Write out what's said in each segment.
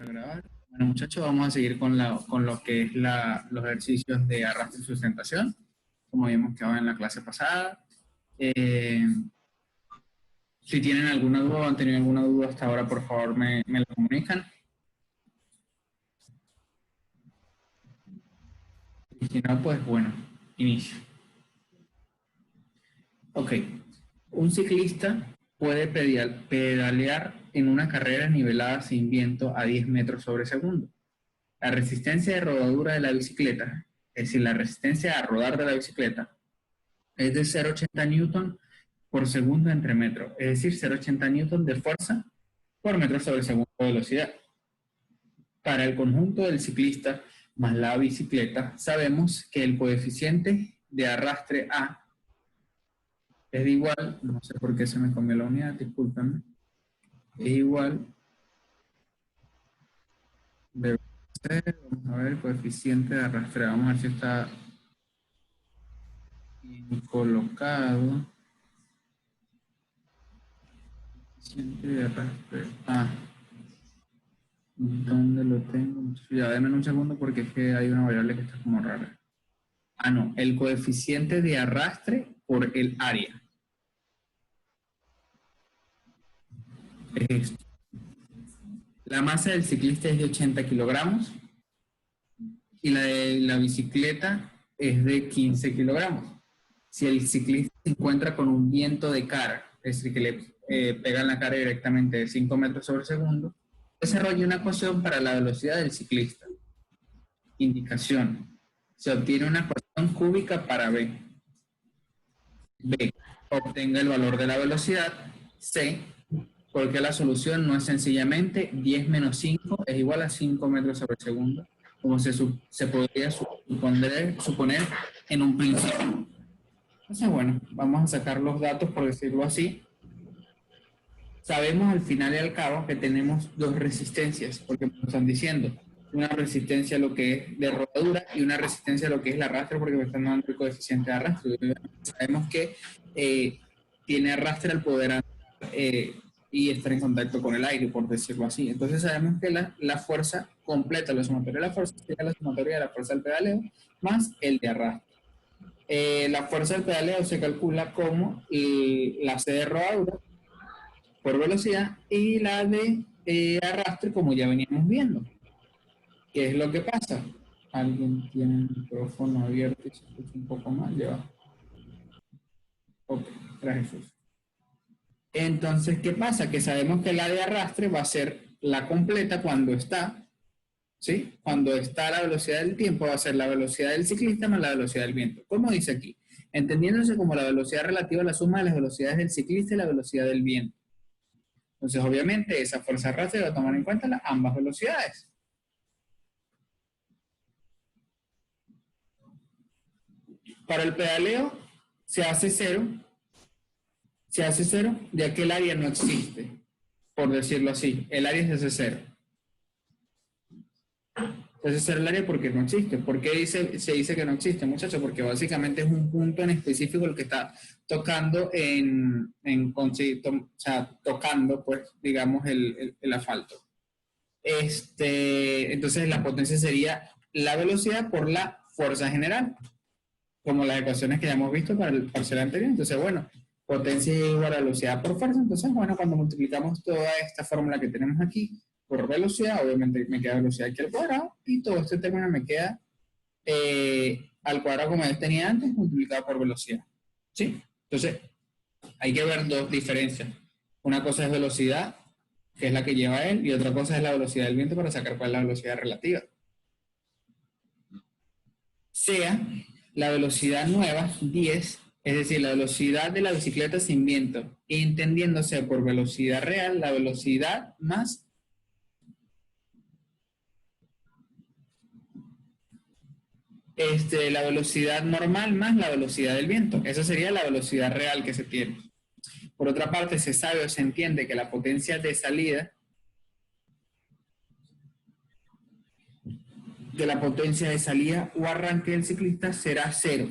Grabar. Bueno, muchachos, vamos a seguir con lo que es los ejercicios de arrastre y sustentación, como habíamos quedado en la clase pasada. Si tienen alguna duda o han tenido alguna duda hasta ahora, por favor me lo comunican. Y si no, pues bueno, inicio. Ok, un ciclista puede pedalear en una carrera nivelada sin viento a 10 metros sobre segundo. La resistencia de rodadura de la bicicleta, es decir, la resistencia a rodar de la bicicleta, es de 0,80 newton por segundo entre metro, es decir, 0,80 newton de fuerza por metro sobre segundo de velocidad. Para el conjunto del ciclista más la bicicleta, sabemos que el coeficiente de arrastre A es igual, no sé por qué se me comió la unidad, discúlpenme, es igual, debe ser, vamos a ver, el coeficiente de arrastre, vamos a ver si está bien colocado. Coeficiente de arrastre A. ¿Dónde lo tengo? Ya, denme un segundo porque es que hay una variable que está como rara. Ah, no, el coeficiente de arrastre por el área. Es esto. La masa del ciclista es de 80 kilogramos y la de la bicicleta es de 15 kilogramos. Si el ciclista se encuentra con un viento de cara, es decir, que le pega en la cara directamente de 5 metros sobre segundo, desarrolla una ecuación para la velocidad del ciclista. Indicación. Se obtiene una ecuación cúbica para B. B. Obtenga el valor de la velocidad. C. Porque la solución no es sencillamente 10 menos 5 es igual a 5 metros sobre segundo, como se podría suponer en un principio. Entonces, bueno, vamos a sacar los datos, por decirlo así. Sabemos al final y al cabo que tenemos dos resistencias, porque me están diciendo una resistencia a lo que es de rodadura y una resistencia a lo que es el arrastre, porque me están dando el coeficiente de arrastre. Sabemos que tiene arrastre al poder andar y estar en contacto con el aire, por decirlo así. Entonces sabemos que la fuerza completa, la sumatoria de la fuerza, sería la sumatoria de la fuerza del pedaleo más el de arrastre. La fuerza del pedaleo se calcula como la C de rodadura por velocidad y la de arrastre como ya veníamos viendo. ¿Qué es lo que pasa? Alguien tiene el micrófono abierto y se escucha un poco mal, ya va. Ok, gracias. Entonces, ¿qué pasa? Que sabemos que la de arrastre va a ser la completa cuando está, ¿sí? Cuando está a la velocidad del tiempo, va a ser la velocidad del ciclista más la velocidad del viento. ¿Cómo dice aquí? Entendiéndose como la velocidad relativa a la suma de las velocidades del ciclista y la velocidad del viento. Entonces, obviamente, esa fuerza de arrastre va a tomar en cuenta ambas velocidades. Para el pedaleo se hace cero, ya que el área no existe, por decirlo así. El área se hace cero. Se hace cero el área porque no existe. ¿Por qué se dice que no existe, muchachos? Porque básicamente es un punto en específico el que está tocando o sea, tocando, pues, digamos, el asfalto. Entonces la potencia sería la velocidad por la fuerza general, como las ecuaciones que ya hemos visto para el parcial anterior. Entonces, bueno, potencia igual a velocidad por fuerza. Entonces, bueno, cuando multiplicamos toda esta fórmula que tenemos aquí por velocidad, obviamente me queda velocidad aquí al cuadrado, y todo este término me queda al cuadrado como yo tenía antes, multiplicado por velocidad. ¿Sí? Entonces, hay que ver dos diferencias. Una cosa es velocidad, que es la que lleva él, y otra cosa es la velocidad del viento para sacar cuál es la velocidad relativa. Sea la velocidad nueva, 10, es decir, la velocidad de la bicicleta sin viento, entendiéndose por velocidad real, la velocidad más la velocidad normal más la velocidad del viento. Esa sería la velocidad real que se tiene. Por otra parte, se sabe o se entiende que la potencia de salida o arranque del ciclista será cero,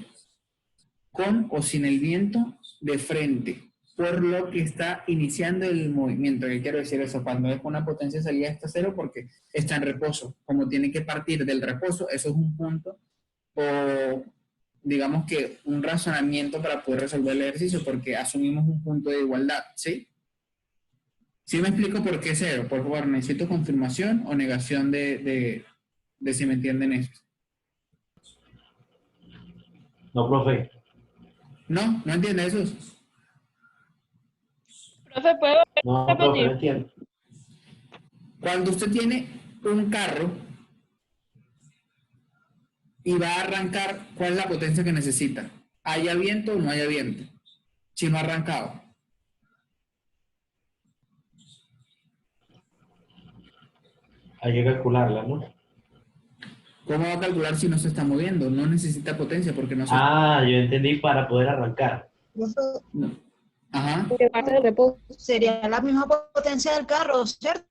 con o sin el viento de frente. por lo que está iniciando el movimiento. ¿Qué quiero decir eso? Cuando es una potencia de salida está cero porque está en reposo. Como tiene que partir del reposo, eso es un punto o digamos que un razonamiento para poder resolver el ejercicio porque asumimos un punto de igualdad, ¿sí? ¿Sí me explico por qué cero? Por favor, necesito confirmación o negación de si me entienden esto. No, profe. ¿No? ¿No entiende eso? Profe, ¿puedo No, profe, no repetir? entiendo. Cuando usted tiene un carro y va a arrancar, ¿cuál es la potencia que necesita? ¿Haya viento o no haya viento? Si no ha arrancado. Hay que calcularla, ¿no? ¿Cómo va a calcular si no se está moviendo? No necesita potencia porque no se... Ah, yo entendí para poder arrancar. No. Ajá. Sería la misma potencia del carro, ¿cierto?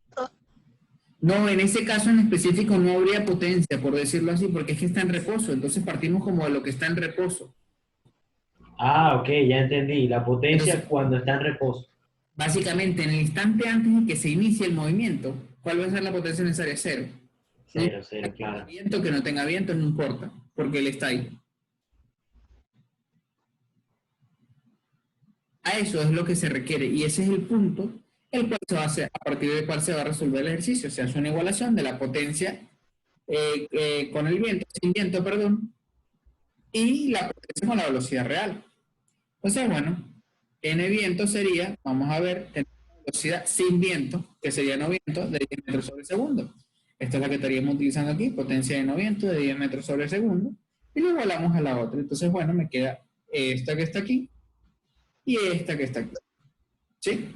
No, en ese caso en específico no habría potencia, por decirlo así, porque es que está en reposo. Entonces partimos como de lo que está en reposo. Ah, ok, ya entendí. La potencia Entonces, cuando está en reposo. básicamente, en el instante antes de que se inicie el movimiento, ¿cuál va a ser la potencia necesaria? Cero. No Cero, cero, importa que tenga claro. viento, que no tenga viento, no importa, porque él está ahí. A eso es lo que se requiere y ese es el punto el cual se va a hacer, a partir del cual se va a resolver el ejercicio. Se hace una igualación de la potencia con el viento, sin viento, perdón, y la potencia con la velocidad real. Entonces, bueno, n viento sería, vamos a ver, velocidad sin viento, que sería no viento, de 10 metros sobre segundo. Esta es la que estaríamos utilizando aquí, potencia de no viento de 10 metros sobre segundo, y lo igualamos a la otra. Entonces, bueno, me queda esta que está aquí y esta que está aquí. ¿Sí?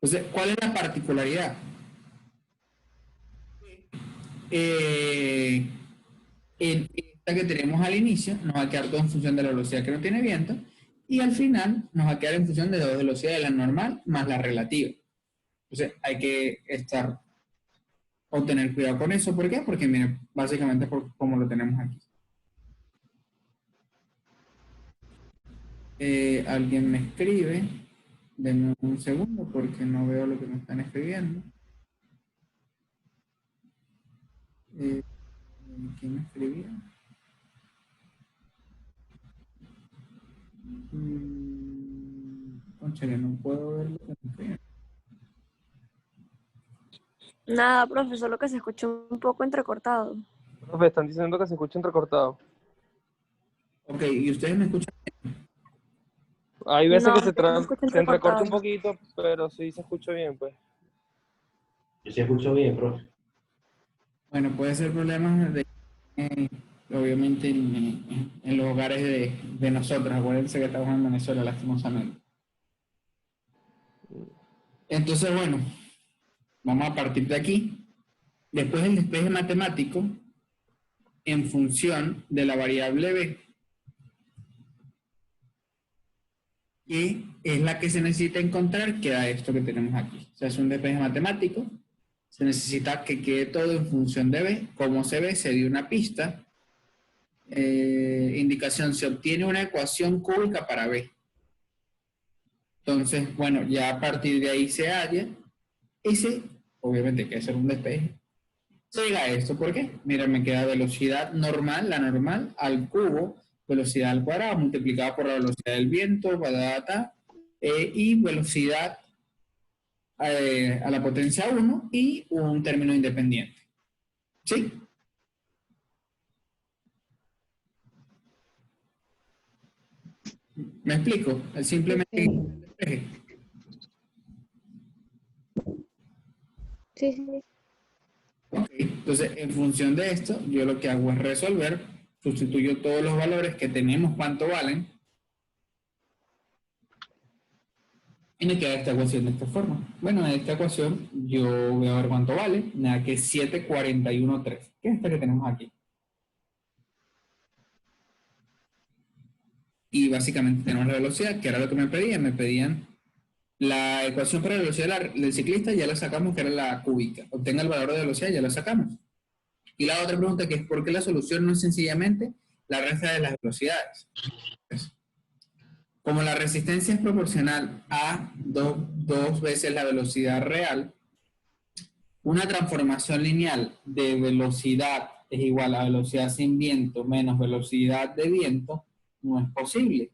Entonces, ¿cuál es la particularidad? En esta que tenemos al inicio, nos va a quedar todo en función de la velocidad que no tiene viento, y al final nos va a quedar en función de las dos velocidades, la normal más la relativa. Entonces, hay que estar o tener cuidado con eso. ¿Por qué? Porque, miren, básicamente por como lo tenemos aquí. Alguien me escribe. Denme un segundo porque no veo lo que me están escribiendo. ¿Quién me escribía? Cónchale, no puedo ver lo que me escriben. Nada, profe, solo que se escuchó un poco entrecortado. Profe, están diciendo que se escucha entrecortado. Ok, ¿y ustedes me escuchan? Hay veces No, que se escucha se entrecorta entrecortado. un poquito, pero sí se escucha bien, pues. Yo sí escucho bien, profe. Bueno, puede ser problemas de, obviamente en los hogares de nosotros. Acuérdense que estamos en Venezuela, lastimosamente. Entonces, bueno, vamos a partir de aquí. Después el despeje matemático en función de la variable b, que es la que se necesita encontrar, queda esto que tenemos aquí. O sea, es un despeje matemático. Se necesita que quede todo en función de b. Como se ve, se dio una pista. Indicación, se obtiene una ecuación cúbica para b. Entonces, bueno, ya a partir de ahí se halla ese, obviamente hay que hacer un despeje. Se llega a esto, ¿por qué? Mira, me queda velocidad normal, la normal, al cubo, velocidad al cuadrado, multiplicada por la velocidad del viento, y velocidad a la potencia 1 y un término independiente. ¿Sí? ¿Me explico? Simplemente despeje. Sí. Ok, entonces en función de esto, yo lo que hago es resolver, sustituyo todos los valores que tenemos, cuánto valen, y me queda esta ecuación de esta forma. Bueno, en esta ecuación yo voy a ver cuánto vale, nada que es 741,3, que es esta que tenemos aquí. Y básicamente tenemos la velocidad, que era lo que me pedían la ecuación para la velocidad del ciclista, ya la sacamos, que era la cúbica. Obtenga el valor de velocidad, ya la sacamos. Y la otra pregunta que es, ¿por qué la solución no es sencillamente la resta de las velocidades? Como la resistencia es proporcional a dos veces la velocidad real, una transformación lineal de velocidad es igual a velocidad sin viento menos velocidad de viento no es posible.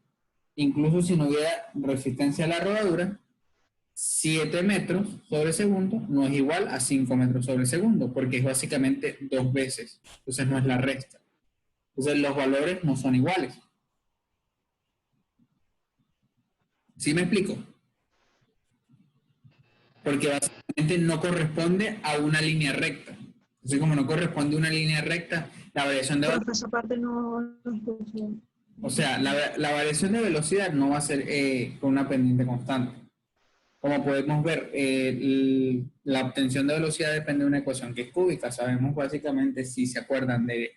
Incluso si no hubiera resistencia a la rodadura, 7 metros sobre segundo no es igual a 5 metros sobre segundo, porque es básicamente 2 veces. Entonces no es la resta. Entonces los valores no son iguales. ¿Sí me explico? Porque básicamente no corresponde a una línea recta. Entonces, como no corresponde a una línea recta, la variación de Profe, esa parte no escuché. o sea, la variación de velocidad no va a ser con una pendiente constante. Como podemos ver, la obtención de velocidad depende de una ecuación que es cúbica. Sabemos básicamente, si se acuerdan de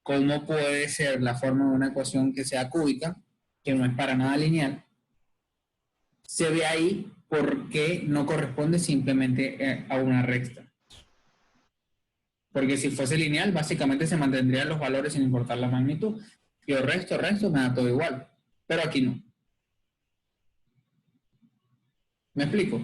cómo puede ser la forma de una ecuación que sea cúbica, que no es para nada lineal, se ve ahí por qué no corresponde simplemente a una recta. Porque si fuese lineal, básicamente se mantendrían los valores sin importar la magnitud. Yo resto, me da todo igual. Pero aquí no. ¿Me explico?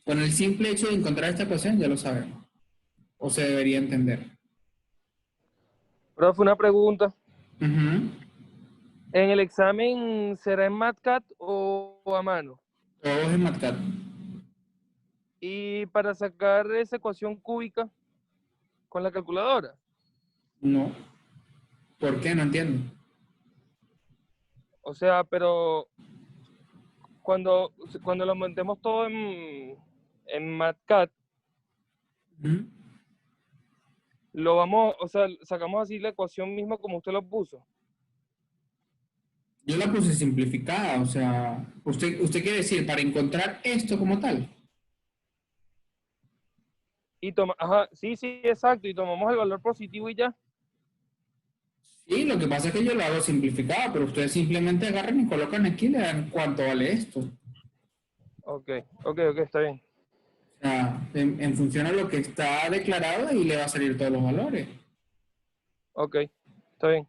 Con el simple hecho de encontrar esta ecuación ya lo sabemos. O se debería entender. Profe, una pregunta. Ujú. ¿En el examen será en MATCAT o a mano? Todo es en MATLAB. Y para sacar esa ecuación cúbica con la calculadora. No. ¿Por qué? No entiendo. O sea, pero cuando lo montemos todo en MATCAT, Ujú. lo vamos, o sea, sacamos así la ecuación misma como usted lo puso. Yo la puse simplificada, o sea, usted quiere decir para encontrar esto como tal. Y ajá, sí, exacto, y tomamos el valor positivo y ya. Sí, lo que pasa es que yo lo hago simplificado, pero ustedes simplemente agarran y colocan aquí y le dan cuánto vale esto. Ok, está bien. O sea, en función a lo que está declarado y le va a salir todos los valores. Ok, está bien.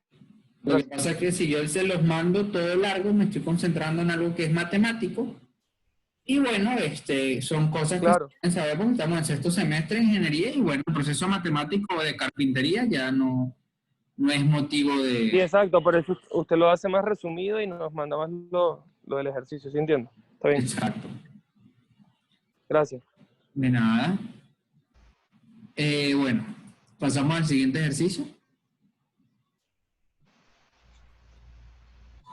Lo que Gracias. pasa es que si yo se los mando todo largo, me estoy concentrando en algo que es matemático. Y bueno, son cosas que Claro. se deben saber porque estamos en sexto semestre de ingeniería y bueno, el proceso matemático de carpintería ya no es motivo Sí, de... exacto, por eso usted lo hace más resumido y nos manda más lo del ejercicio, ¿sí entiendo? Está bien, Exacto. gracias. De nada. Bueno, pasamos al siguiente ejercicio.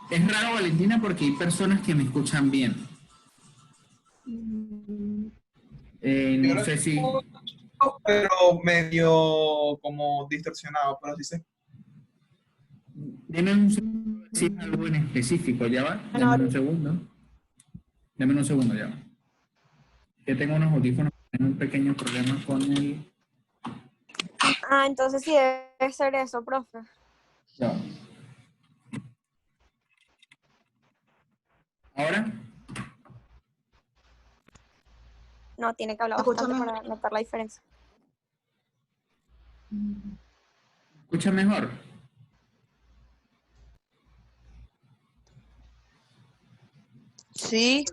Es raro, Valentina, porque hay personas que me escuchan bien. Yo No lo sé si... escucho, pero medio como distorsionado, pero sí sé. Deme un segundo, decir algo en específico, ¿ya va? Bueno, Deme un segundo. Deme un segundo, ya va. Que tengo unos audífonos, tengo un pequeño problema con el... Ah, entonces sí debe ser eso, profe. Ya va. ¿Ahora? No, tiene que hablar Escúchame. bastante para notar la diferencia. ¿Escucha mejor? Sí,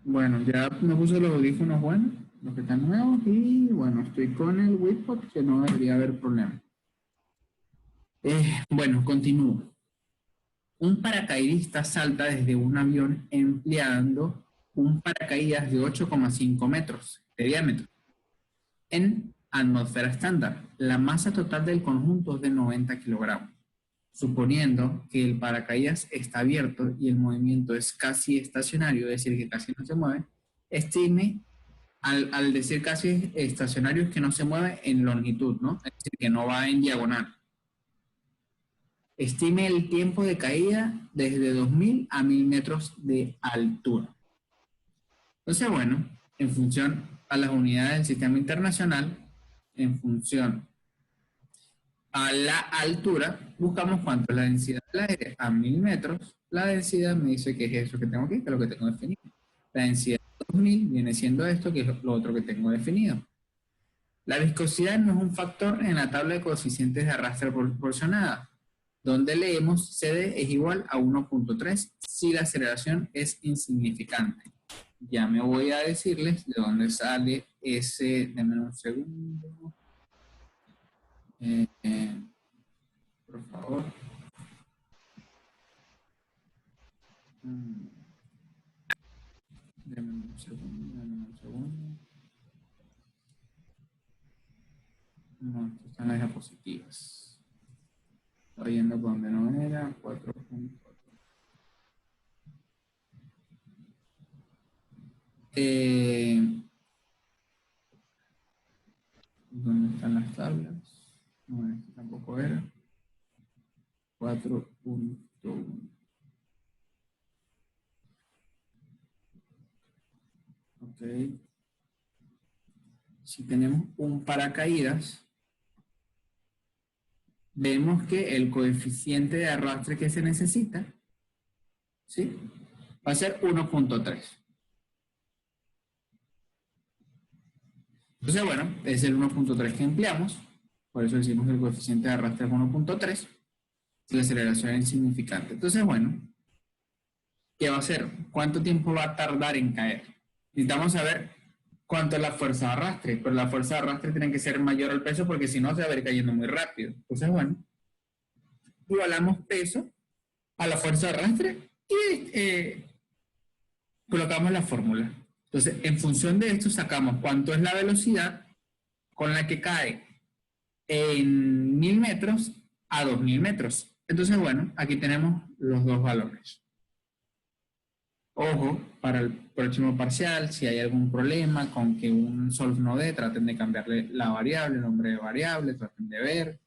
Bueno, ya me puse los audífonos buenos, los que están nuevos, y bueno, estoy con el Wipod, que no debería haber problema. Bueno, continúo. Un paracaidista salta desde un avión empleando un paracaídas de 8,5 metros de diámetro. En atmósfera estándar, la masa total del conjunto es de 90 kilogramos. Suponiendo que el paracaídas está abierto y el movimiento es casi estacionario, es decir, que casi no se mueve, estime, al decir casi estacionario es que no se mueve en longitud, ¿no? Es decir, que no va en diagonal. Estime el tiempo de caída desde 2000 a 1000 metros de altura. Entonces, bueno, en función a las unidades del sistema internacional, en función a la altura, buscamos cuánto es la densidad del aire. A 1000 metros, la densidad me dice que es eso que tengo aquí, que es lo que tengo definido. La densidad de 2000 viene siendo esto, que es lo otro que tengo definido. La viscosidad no es un factor en la tabla de coeficientes de arrastre proporcionada, donde leemos CD es igual a 1.3 si la aceleración es insignificante. Ya me voy a decirles de dónde sale ese, denme un segundo. Por favor. Denme un segundo. No, estas están las diapositivas. Estoy yendo por donde no era, 4.4. ¿Dónde están las tablas? No, este tampoco era. 4.1. Ok. Si tenemos un paracaídas, vemos que el coeficiente de arrastre que se necesita, ¿sí?, va a ser 1.3. Entonces, bueno, es el 1.3 que empleamos, por eso decimos que el coeficiente de arrastre es 1.3, si la aceleración es insignificante. Entonces, bueno, ¿qué va a hacer? ¿Cuánto tiempo va a tardar en caer? Necesitamos saber cuánto es la fuerza de arrastre, pero la fuerza de arrastre tiene que ser mayor al peso porque si no se va a ir cayendo muy rápido. Entonces, bueno, igualamos peso a la fuerza de arrastre y colocamos la fórmula. Entonces, en función de esto sacamos cuánto es la velocidad con la que cae en 1000 metros a 2000 metros. Entonces, bueno, aquí tenemos los dos valores. Ojo, para el próximo parcial, si hay algún problema con que un solve no dé, traten de cambiarle la variable, el nombre de variable, traten de ver,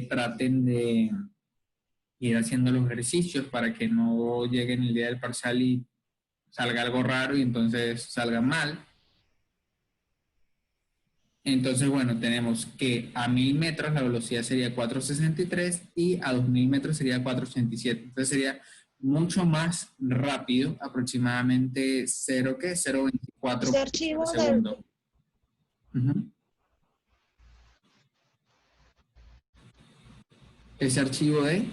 traten de ir haciendo los ejercicios para que no lleguen el día del parcial y salga algo raro y entonces salga mal. Entonces, bueno, tenemos que a 1000 metros la velocidad sería 4.63 y a 2000 metros sería 4.87. Entonces sería mucho más rápido, aproximadamente 0.24 Ese archivo por segundo. Ese archivo de...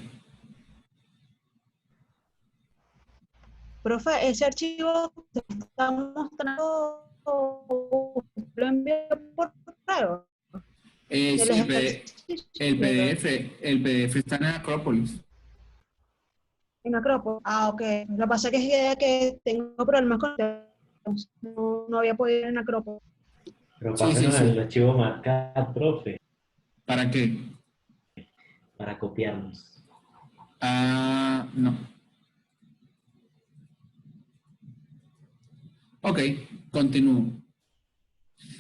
Profe, ese archivo que está mostrando lo envió por correo. Sí, el PDF está en Acrópolis. En Acrópolis. Ah, ok. Lo que pasa es que tengo problemas con no había podido ir en Acrópolis. Pero Sí, pásenos sí, sí. el archivo marcado, profe, ¿Para qué? para copiarnos. Ah, no. Ok, continúo.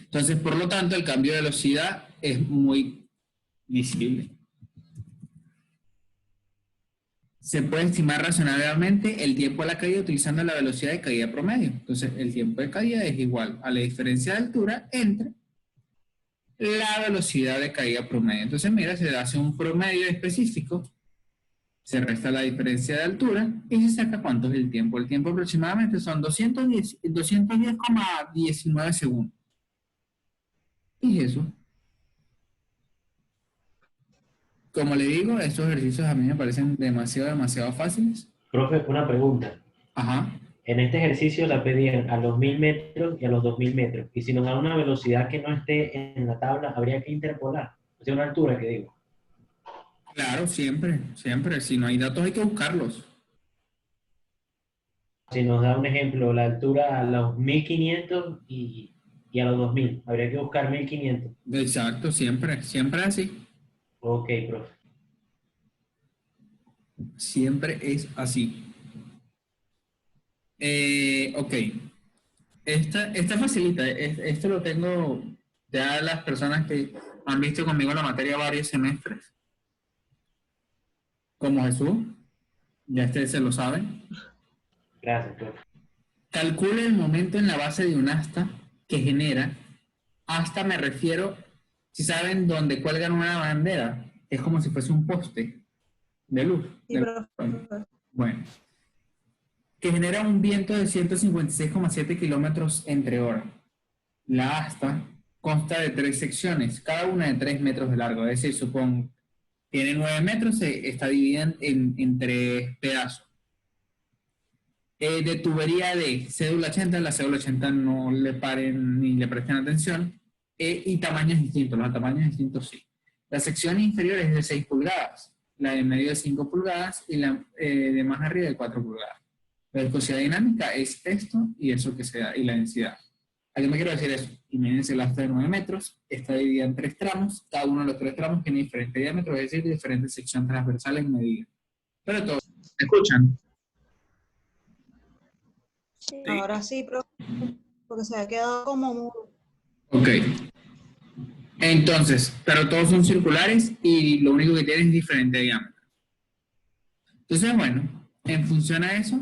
Entonces, por lo tanto, el cambio de velocidad es muy visible. Se puede estimar razonablemente el tiempo de la caída utilizando la velocidad de caída promedio. Entonces, el tiempo de caída es igual a la diferencia de altura entre la velocidad de caída promedio. Entonces, mira, se hace un promedio específico, se resta la diferencia de altura y se saca cuánto es el tiempo. El tiempo aproximadamente son 210,19 segundos. ¿Y eso? Como le digo, estos ejercicios a mí me parecen demasiado fáciles. Profe, una pregunta. Ajá. En este ejercicio la pedían a los 1000 metros y a los 2000 metros. Y si nos da una velocidad que no esté en la tabla, habría que interpolar. O sea, una altura que digo. Claro, siempre. Si no hay datos hay que buscarlos. Si nos da un ejemplo, la altura a los 1500 y a los 2000. Habría que buscar 1500. Exacto, siempre así. Ok, profe. Siempre es así. Ok. Esta facilita. Esto lo tengo ya las personas que han visto conmigo la materia varios semestres. Como Jesús. Ya ustedes se lo saben. Gracias, profe. Calcule el momento en la base de un asta que genera. Asta me refiero, si saben, donde cuelgan una bandera. Es como si fuese un poste de luz. Sí, profe. Bueno. Que genera un viento de 156,7 kilómetros entre hora. La asta consta de 3 secciones, cada una de 3 metros de largo. Es decir, supongo, tiene 9 metros, está dividida en 3 pedazos. De tubería de cédula 80, la cédula 80 no le paren ni le presten atención, y tamaños distintos, los tamaños distintos sí. La sección inferior es de 6 pulgadas, la de medio de 5 pulgadas y la de más arriba de 4 pulgadas. La viscosidad dinámica es esto y eso que se da, y la densidad. ¿A qué me quiero decir eso? Imagínense el asta de 9 metros, está dividida en 3 tramos, cada uno de los 3 tramos tiene diferente diámetro, es decir, diferentes secciones transversales medidas. Pero todos, ¿me escuchan? Sí. Ahora sí, profe, porque se ha quedado como mudo. Ok. Entonces, pero todos son circulares y lo único que tienen es diferente diámetro. Entonces, bueno, en función a eso,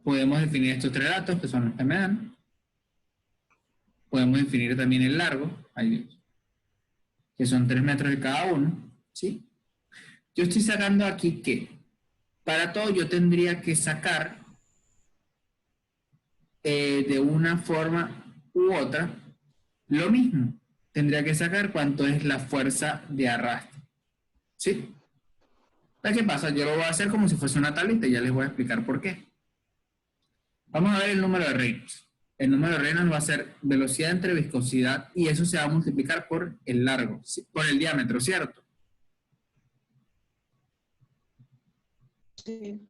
podemos definir estos 3 datos que son los que me dan. Podemos definir también el largo, ay Dios, que son 3 metros de cada uno, ¿sí? Yo estoy sacando aquí que para todo yo tendría que sacar de una forma u otra lo mismo. Tendría que sacar cuánto es la fuerza de arrastre, ¿sí? ¿Qué pasa? Yo lo voy a hacer como si fuese una tablita y ya les voy a explicar por qué. Vamos a ver el número de Reynolds. El número de Reynolds va a ser velocidad entre viscosidad y eso se va a multiplicar por el largo, por el diámetro, ¿cierto? Sí,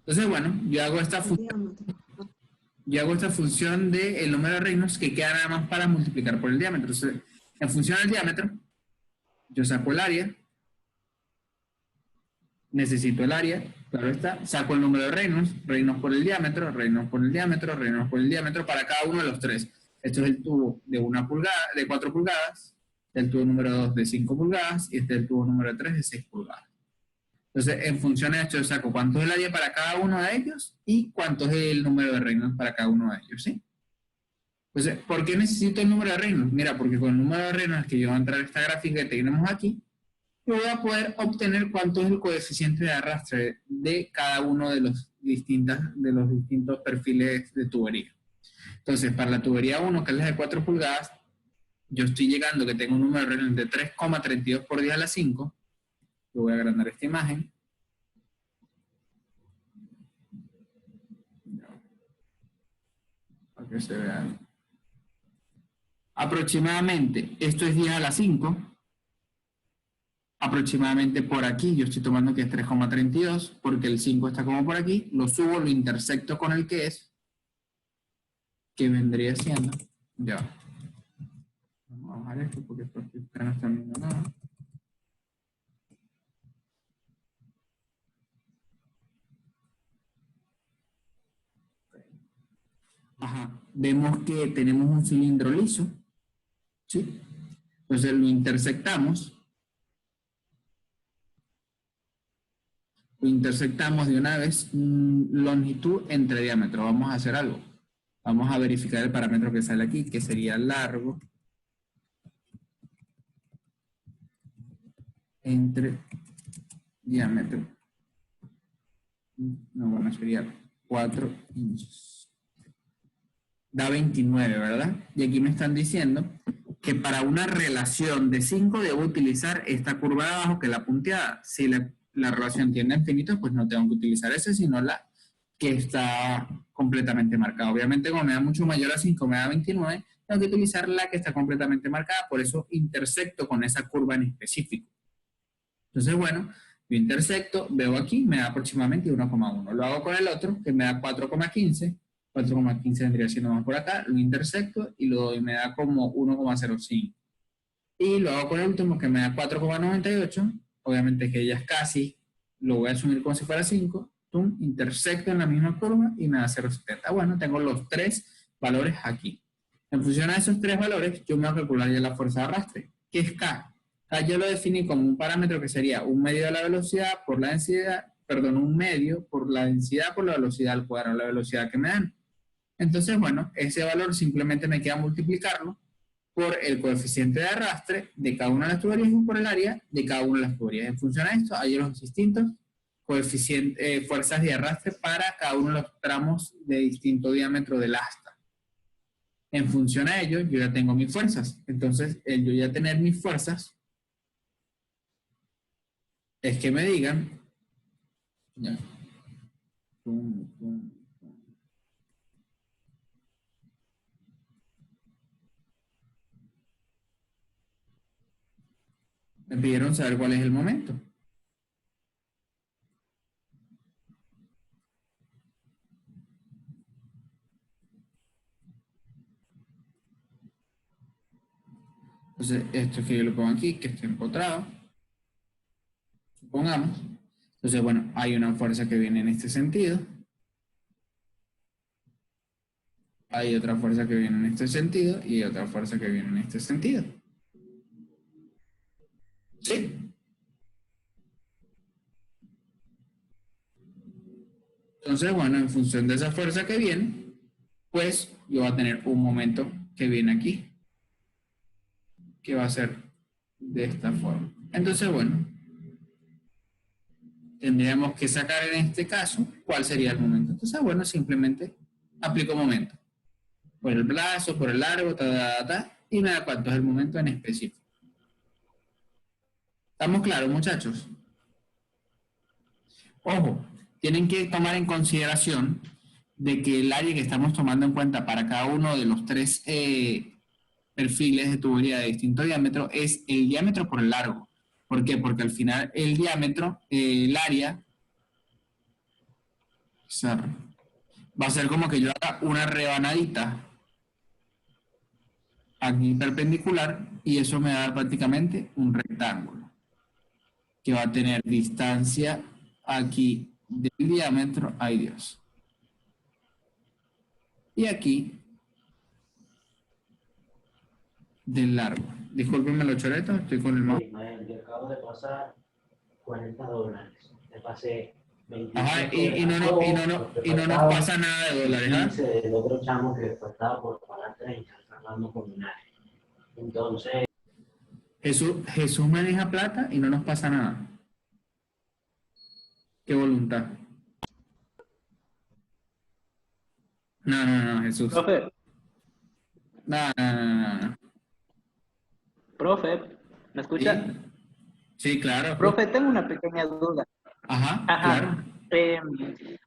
Entonces, bueno, yo hago esta función del número de Reynolds que queda nada más para multiplicar por el diámetro. Entonces, en función del diámetro, yo saco el área, necesito el área, claro está, saco el número de Reynolds, Reynolds por el diámetro, Reynolds por el diámetro, Reynolds por el diámetro para cada uno de los 3. Esto es el tubo de 1 pulgada, de 4 pulgadas, el tubo número 2 de 5 pulgadas y este es el tubo número 3 de 6 pulgadas. Entonces, en función de esto, yo saco cuánto es el área para cada uno de ellos y cuánto es el número de Reynolds para cada uno de ellos, ¿sí? Entonces, ¿por qué necesito el número de Reynolds? Mira, porque con el número de Reynolds que yo voy a entrar a esta gráfica que tenemos aquí, yo voy a poder obtener cuánto es el coeficiente de arrastre de cada uno de los distintos perfiles de tubería. Entonces, para la tubería 1, que es la de 4 pulgadas, yo estoy llegando que tengo un número de Reynolds de 3,32 por 10 a la 5. Yo voy a agrandar esta imagen. Para que se vea. Aproximadamente, esto es 10 a la 5. Aproximadamente por aquí, yo estoy tomando que es 3,32, porque el 5 está como por aquí. Lo subo, lo intersecto con el que es, que vendría siendo. Ya. Vamos a bajar esto porque esto no está viendo nada. Ajá. Vemos que tenemos un cilindro liso, ¿sí? Entonces lo intersectamos. Lo intersectamos de una vez, longitud entre diámetro. Vamos a hacer algo. Vamos a verificar el parámetro que sale aquí, que sería largo entre diámetro. No, bueno, sería 4 inches. Da 29, ¿verdad? Y aquí me están diciendo que para una relación de 5 debo utilizar esta curva de abajo, que es la punteada. Si la relación tiende a infinito, pues no tengo que utilizar esa, sino la que está completamente marcada. Obviamente, como me da mucho mayor a 5, me da 29, tengo que utilizar la que está completamente marcada, por eso intersecto con esa curva en específico. Entonces, bueno, yo intersecto, veo aquí, me da aproximadamente 1,1. Lo hago con el otro, que me da 4,15. 4,15 vendría siendo más por acá, lo intersecto y me da como 1,05. Y lo hago con el último que me da 4,98, obviamente que ya es casi, lo voy a asumir como si fuera 5, intersecto en la misma curva y me da 0,70. Bueno, tengo los 3 valores aquí. En función a esos 3 valores, yo me voy a calcular ya la fuerza de arrastre, que es K. K yo lo definí como un parámetro que sería un medio de la velocidad por la densidad, perdón, un medio por la densidad por la velocidad al cuadrado, la velocidad que me dan. Entonces, bueno, ese valor simplemente me queda multiplicarlo por el coeficiente de arrastre de cada una de las tuberías y por el área de cada una de las tuberías. En función a esto, hay los distintos fuerzas de arrastre para cada uno de los tramos de distinto diámetro del asta. En función a ello, yo ya tengo mis fuerzas. Entonces, el yo ya tener mis fuerzas es que me digan, ya, pum, pum, pum. Me pidieron saber cuál es el momento. Entonces, esto que yo lo pongo aquí, que esté empotrado, supongamos. Entonces, bueno, hay una fuerza que viene en este sentido. Hay otra fuerza que viene en este sentido y hay otra fuerza que viene en este sentido. ¿Sí? Entonces, bueno, en función de esa fuerza que viene, pues yo voy a tener un momento que viene aquí, que va a ser de esta forma. Entonces, bueno, tendríamos que sacar en este caso cuál sería el momento. Entonces, bueno, simplemente aplico momento. Por el plazo, por el largo, y me da cuánto es el momento en específico. ¿Estamos claros, muchachos? Ojo, tienen que tomar en consideración de que el área que estamos tomando en cuenta para cada uno de los tres perfiles de tubería de distinto diámetro es el diámetro por el largo. ¿Por qué? Porque al final el diámetro, el área, va a ser como que yo haga una rebanadita aquí perpendicular y eso me va a dar prácticamente un rectángulo que va a tener distancia aquí del diámetro, ay Dios, y aquí del largo. Discúlpenme los choretos, estoy con el mouse. Yo acabo de pasar $40. Le pasé 25. Ajá, y no nos pasa nada de dólares, ¿ah? 15 del otro chamo que faltaba por pagar 30, tratando con un área. Entonces, Jesús maneja plata y no nos pasa nada. Qué voluntad. No, Jesús. Profe, No. profe, ¿me escucha? Sí, claro. Profe, tengo una pequeña duda. Ajá, Ajá. claro.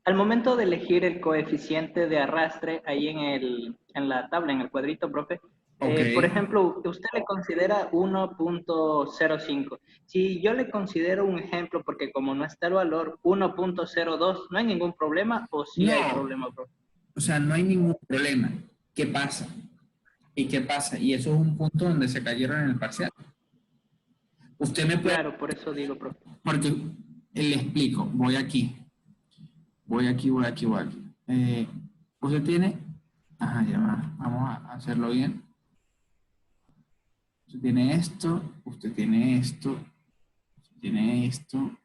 Al momento de elegir el coeficiente de arrastre ahí en la tabla, en el cuadrito, profe, Ok. por ejemplo, usted le considera 1.05. Si yo le considero un ejemplo, porque como no está el valor 1.02, ¿no hay ningún problema o sí No. hay problema, profe? O sea, no hay ningún problema. ¿Qué pasa? ¿Y qué pasa? Y eso es un punto donde se cayeron en el parcial. Usted me puede... Claro, por eso digo, profe. Porque le explico. Voy aquí. Usted tiene... Ajá, ya va. Vamos a hacerlo bien. Usted tiene esto, usted tiene esto, usted tiene esto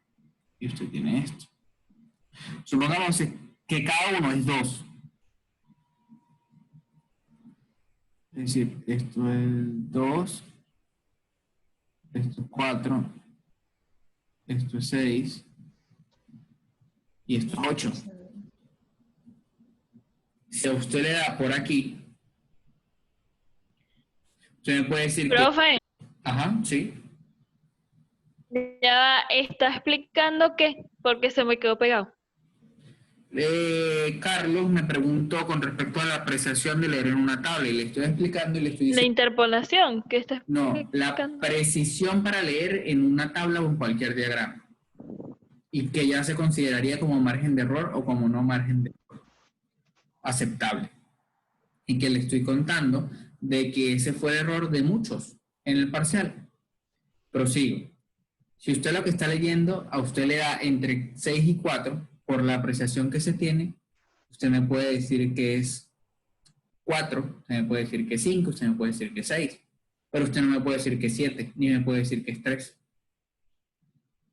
y usted tiene esto. Supongamos que cada uno es 2. Es decir, esto es 2, esto es 4, esto es 6 y esto es 8. Si a usted le da por aquí, usted me puede decir Profe, Ajá, sí. ya está explicando qué, porque se me quedó pegado. Carlos me preguntó con respecto a la apreciación de leer en una tabla y le estoy explicando y le estoy La diciendo... interpolación, ¿qué está No, la explicando? precisión para leer en una tabla o en cualquier diagrama. Y que ya se consideraría como margen de error o como no margen de error. Aceptable. Y que le estoy contando de que ese fue el error de muchos en el parcial. Prosigo. Si usted lo que está leyendo, a usted le da entre 6 y 4, por la apreciación que se tiene, usted me puede decir que es 4, usted me puede decir que es 5, usted me puede decir que es 6, pero usted no me puede decir que es 7, ni me puede decir que es 3.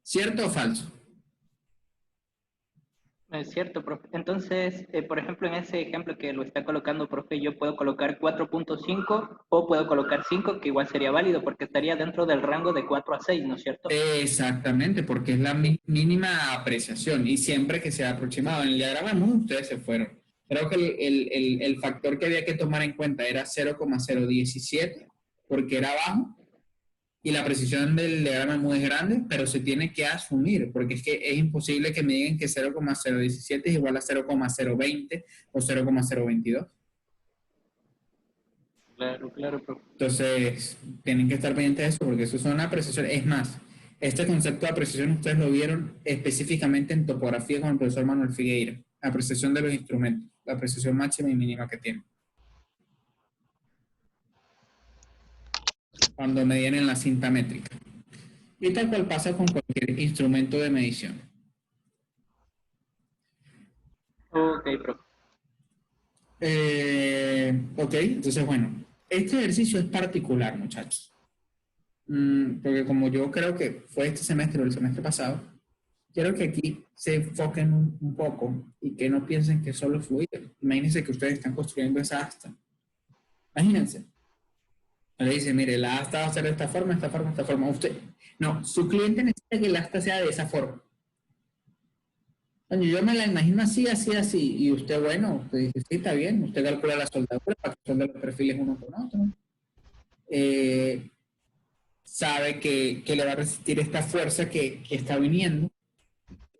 ¿Cierto o falso? Es cierto, profe. Entonces, por ejemplo, en ese ejemplo que lo está colocando, profe, yo puedo colocar 4.5 o puedo colocar 5, que igual sería válido porque estaría dentro del rango de 4 a 6, ¿no es cierto? Exactamente, porque es la mínima apreciación y siempre que sea aproximado. En el diagrama ustedes se fueron. Creo que el factor que había que tomar en cuenta era 0,017, porque era bajo, y la precisión del diagrama es muy grande, pero se tiene que asumir, porque es que es imposible que me digan que 0,017 es igual a 0,020 o 0,022. Claro, profe. Entonces, tienen que estar pendientes de eso, porque eso son una precisión. Es más, este concepto de apreciación ustedes lo vieron específicamente en topografía con el profesor Manuel Figueira, apreciación de los instrumentos, la apreciación máxima y mínima que tiene. Cuando medían en la cinta métrica. Y tal cual pasa con cualquier instrumento de medición. Ok, profe. Ok, entonces bueno, este ejercicio es particular, muchachos. Porque como yo creo que fue este semestre o el semestre pasado, quiero que aquí se enfoquen un poco y que no piensen que solo es fluido. Imagínense que ustedes están construyendo esa asta. Imagínense. Le dice, mire, la asta va a ser de esta forma, esta forma, esta forma. Usted, no, su cliente necesita que el asta sea de esa forma. Bueno, yo me la imagino así, así, así. Y usted, bueno, usted dice, sí, está bien. Usted calcula la soldadura para que solde los perfiles uno con otro. Sabe que le va a resistir esta fuerza que está viniendo.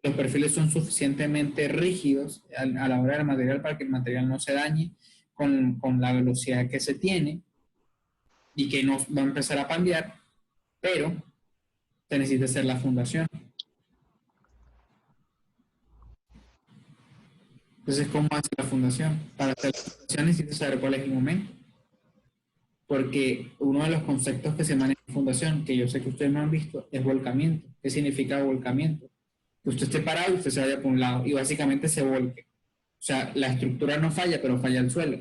Los perfiles son suficientemente rígidos a la hora del material para que el material no se dañe con la velocidad que se tiene y que no va a empezar a pandear, pero se necesita hacer la fundación. Entonces, ¿cómo hace la fundación? Para hacer la fundación necesita saber cuál es el momento. Porque uno de los conceptos que se maneja en fundación, que yo sé que ustedes no han visto, es volcamiento. ¿Qué significa volcamiento? Que usted esté parado y usted se vaya por un lado y básicamente se volque. O sea, la estructura no falla, pero falla el suelo.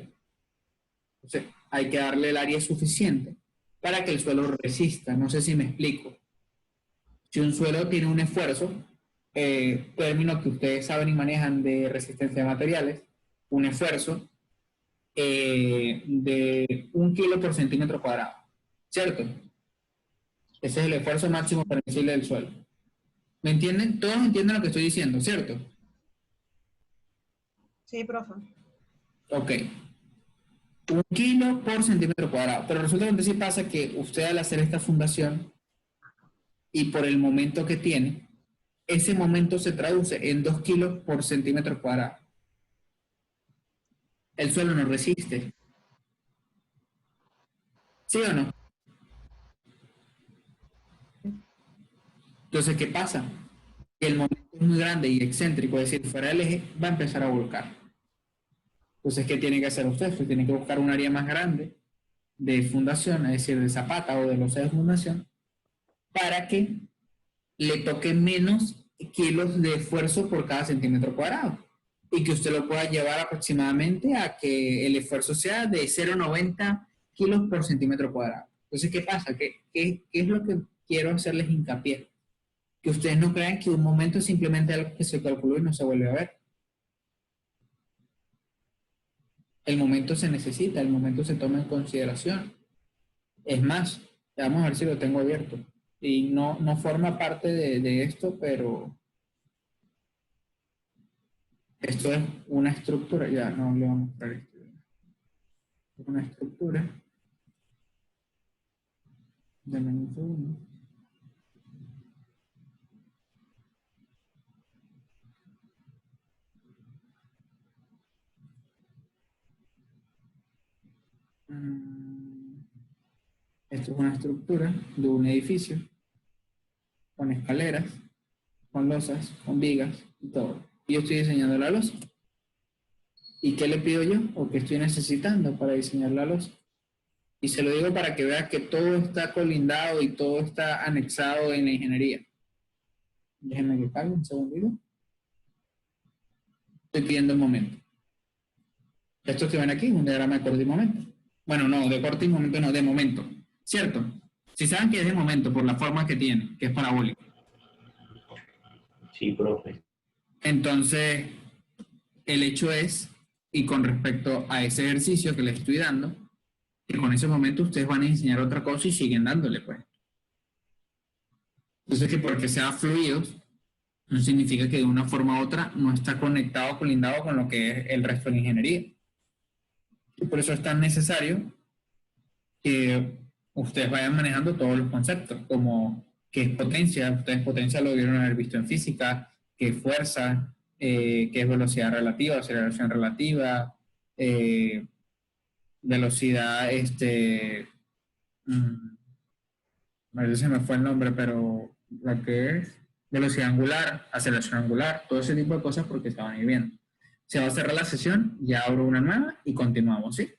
Entonces, hay que darle el área suficiente para que el suelo resista. No sé si me explico. Si un suelo tiene un esfuerzo, término que ustedes saben y manejan de resistencia de materiales, un esfuerzo de 1 kilo por centímetro cuadrado, ¿cierto? Ese es el esfuerzo máximo permisible del suelo. ¿Me entienden? Todos entienden lo que estoy diciendo, ¿cierto? Sí, profe. Ok. 1 kilo por centímetro cuadrado. Pero resulta que entonces pasa que usted al hacer esta fundación y por el momento que tiene, ese momento se traduce en 2 kilos por centímetro cuadrado. El suelo no resiste. ¿Sí o no? Entonces, ¿qué pasa? Que el momento es muy grande y excéntrico, es decir, fuera del eje, va a empezar a volcar. Entonces, ¿qué tiene que hacer usted? Usted tiene que buscar un área más grande de fundación, es decir, de zapata o de losa de fundación, para que le toque menos kilos de esfuerzo por cada centímetro cuadrado y que usted lo pueda llevar aproximadamente a que el esfuerzo sea de 0,90 kilos por centímetro cuadrado. Entonces, ¿qué pasa? ¿Qué es lo que quiero hacerles hincapié? Que ustedes no crean que un momento es simplemente algo que se calculó y no se vuelve a ver. El momento se necesita, el momento se toma en consideración. Es más, vamos a ver si lo tengo abierto. Y no forma parte de esto, pero esto es una estructura. Ya no le vamos a mostrar esto. Es una estructura. Dame un segundo. Esto es una estructura de un edificio con escaleras, con losas, con vigas y todo. Y yo estoy diseñando la losa. ¿Y qué le pido yo? ¿O qué estoy necesitando para diseñar la losa? Y se lo digo para que vea que todo está colindado y todo está anexado en la ingeniería. Déjenme que cargue un segundito. Estoy pidiendo el momento. Esto que ven aquí es un diagrama de corte y momento. Bueno, no, de corte y momento no, de momento. ¿Cierto? Si saben que es de momento por la forma que tiene, que es parabólico. Sí, profe. Entonces, el hecho es, y con respecto a ese ejercicio que les estoy dando, que con ese momento ustedes van a enseñar otra cosa y siguen dándole, pues. Entonces, que porque sea fluidos, no significa que de una forma u otra no está conectado, colindado con lo que es el resto de la ingeniería. Y por eso es tan necesario que ustedes vayan manejando todos los conceptos, como qué es potencia. Ustedes potencia lo debieron haber visto en física, qué es fuerza, qué es velocidad relativa, aceleración relativa, velocidad, a veces se me fue el nombre, pero la que es velocidad angular, aceleración angular, todo ese tipo de cosas porque estaban ahí viendo. Se va a cerrar la sesión, ya abro una nueva y continuamos, ¿sí?